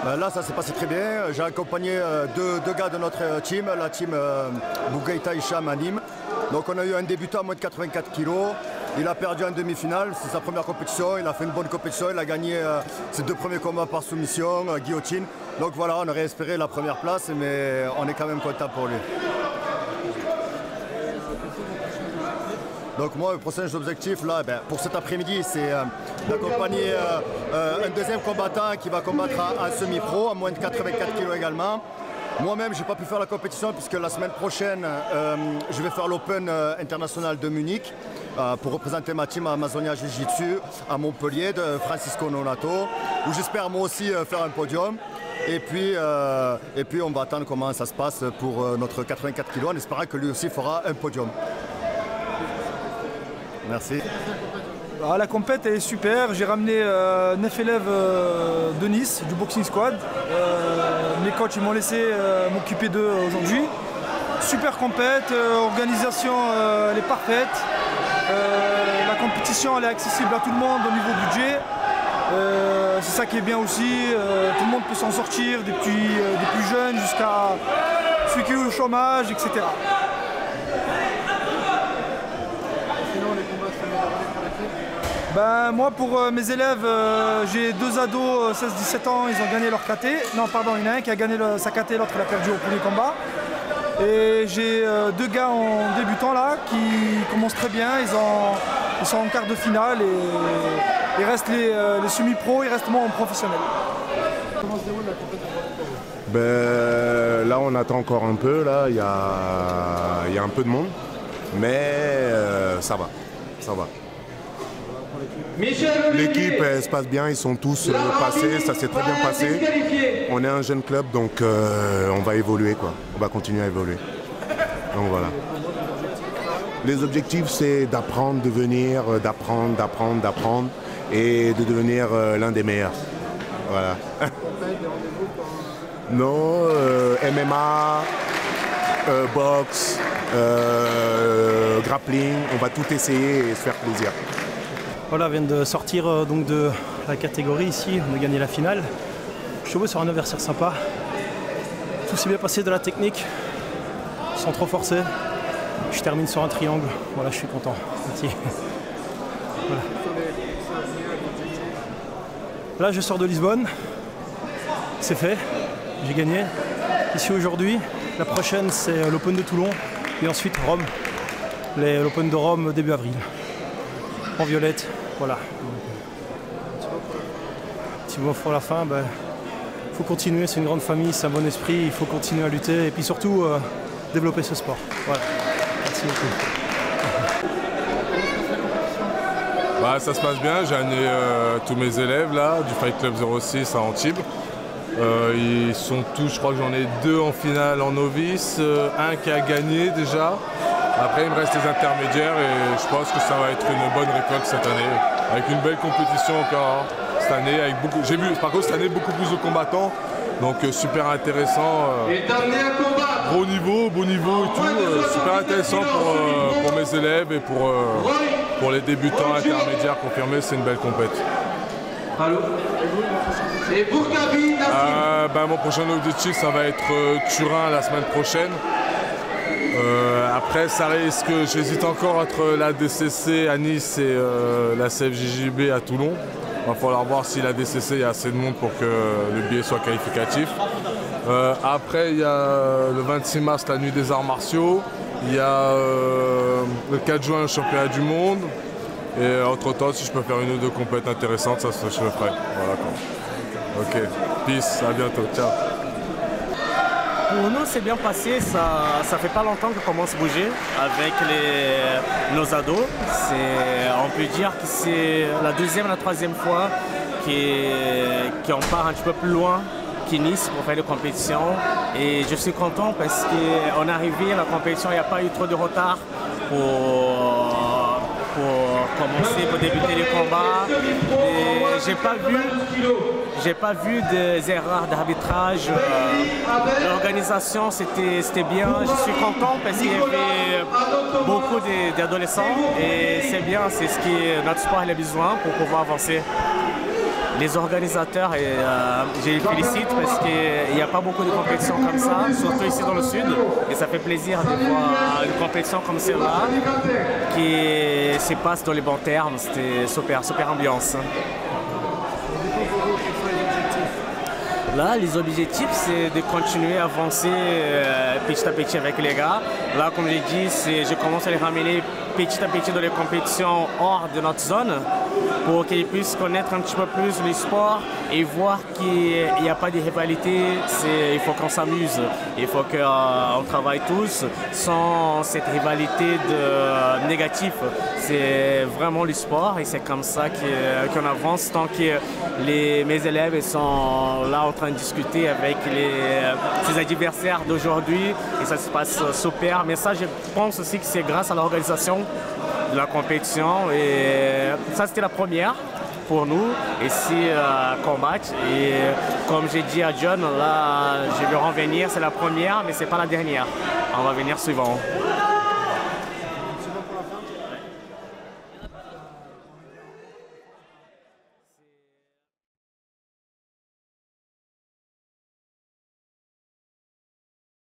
Là, ça s'est passé très bien. J'ai accompagné deux gars de notre team, la team Bougaïta Hicham à Nîmes. Donc on a eu un débutant à moins de 84 kg. Il a perdu en demi-finale, c'est sa première compétition. Il a fait une bonne compétition, il a gagné ses 2 premiers combats par soumission, guillotine. Donc voilà, on aurait espéré la première place, mais on est quand même content pour lui. Donc moi, le prochain objectif là, pour cet après-midi, c'est d'accompagner un deuxième combattant qui va combattre en semi-pro, à moins de 84 kg également. Moi-même, je n'ai pas pu faire la compétition puisque la semaine prochaine, je vais faire l'Open international de Munich pour représenter ma team Amazonia Jiu-Jitsu à Montpellier de Francisco Nonato, où j'espère moi aussi faire un podium. Et puis on va attendre comment ça se passe pour notre 84 kg en espérant que lui aussi fera un podium. Merci. La compète est super. J'ai ramené 9 élèves de Nice, du Boxing Squad. Mes coachs m'ont laissé m'occuper d'eux aujourd'hui. Super compète, organisation elle est parfaite. La compétition elle est accessible à tout le monde au niveau budget. C'est ça qui est bien aussi. Tout le monde peut s'en sortir, des plus jeunes jusqu'à celui qui est au chômage, etc. Moi pour mes élèves, j'ai 2 ados 16-17 ans, ils ont gagné leur KT. Non pardon, il y en a un qui a gagné sa KT, l'autre l'a perdu au premier combat. Et j'ai 2 gars en débutant là qui commencent très bien, ils sont en quart de finale et il reste les semi-pro, il reste moi en professionnel. Comment se déroule la compétition? Là on attend encore un peu, là il y a un peu de monde, mais ça va. L'équipe se passe bien, ils sont tous passés, ça s'est très bien passé. On est un jeune club donc on va évoluer quoi, on va continuer à évoluer. Donc voilà. Les objectifs c'est d'apprendre, d'apprendre et de devenir l'un des meilleurs. Voilà. Non, MMA, boxe, grappling, on va tout essayer et se faire plaisir. Voilà, on vient de sortir donc de la catégorie ici, on a gagné la finale. Je suis tombé sur un adversaire sympa. Tout s'est bien passé de la technique, sans trop forcer. Je termine sur un triangle, voilà, je suis content. Merci. Voilà. Là, je sors de Lisbonne, c'est fait, j'ai gagné. Ici aujourd'hui, la prochaine c'est l'Open de Toulon et ensuite Rome, l'Open de Rome début avril. En violette, voilà. Petit mot pour la fin, faut continuer, c'est une grande famille, c'est un bon esprit, il faut continuer à lutter et puis surtout développer ce sport. Voilà. Merci beaucoup. Ça se passe bien, j'ai amené tous mes élèves là, du Fight Club 06 à Antibes. Ils sont tous, je crois que j'en ai 2 en finale en novice, un qui a gagné déjà. Après, il me reste les intermédiaires et je pense que ça va être une bonne récolte cette année. Avec une belle compétition encore cette année. J'ai vu par contre cette année beaucoup plus de combattants. Donc super intéressant. Gros niveau, beau niveau et tout. Super intéressant pour mes élèves et pour les débutants intermédiaires confirmés. C'est une belle compète. Mon prochain objectif, ça va être Turin la semaine prochaine. Après, ça risque, j'hésite encore entre la DCC à Nice et la CFJJB à Toulon. Il va falloir voir si la DCC, il y a assez de monde pour que le billet soit qualificatif. Après, il y a le 26 mars, la nuit des arts martiaux. Il y a le 4 juin, le championnat du monde. Et entre-temps, si je peux faire une ou 2 compètes intéressantes, ça je le ferai. Voilà quoi. Ok, peace, à bientôt, ciao. Pour nous, c'est bien passé. Ça fait pas longtemps qu'on commence à bouger avec nos ados. On peut dire que c'est la 2e, la 3e fois qu'on part un petit peu plus loin que Nice pour faire des compétitions. Et je suis content parce qu'on est arrivé à la compétition, il n'y a pas eu trop de retard pour commencer, pour débuter les combats. J'ai pas vu des erreurs d'arbitrage. L'organisation c'était bien. Je suis content parce qu'il y avait beaucoup d'adolescents et c'est bien, c'est ce que notre sport a besoin pour pouvoir avancer. les organisateurs, et je les félicite parce qu'il n'y a pas beaucoup de compétitions comme ça, surtout ici dans le sud. Et ça fait plaisir de voir une compétition comme celle-là qui se passe dans les bons termes. C'était super, super ambiance. Là, les objectifs, c'est de continuer à avancer petit à petit avec les gars. Là, comme j'ai dit, je commence à les ramener petit à petit dans les compétitions hors de notre zone pour qu'ils puissent connaître un petit peu plus le sport et voir qu'il n'y a pas de rivalité. Il faut qu'on s'amuse, il faut qu'on travaille tous sans cette rivalité négative. C'est vraiment le sport et c'est comme ça qu'on avance tant que mes élèves sont là en train de discuter avec ses adversaires d'aujourd'hui et ça se passe super. Mais ça, je pense aussi que c'est grâce à l'organisation de la compétition et ça, c'était la première pour nous ici à combattre. Et comme j'ai dit à John, là, je vais revenir, c'est la première, mais c'est pas la dernière. On va venir suivant.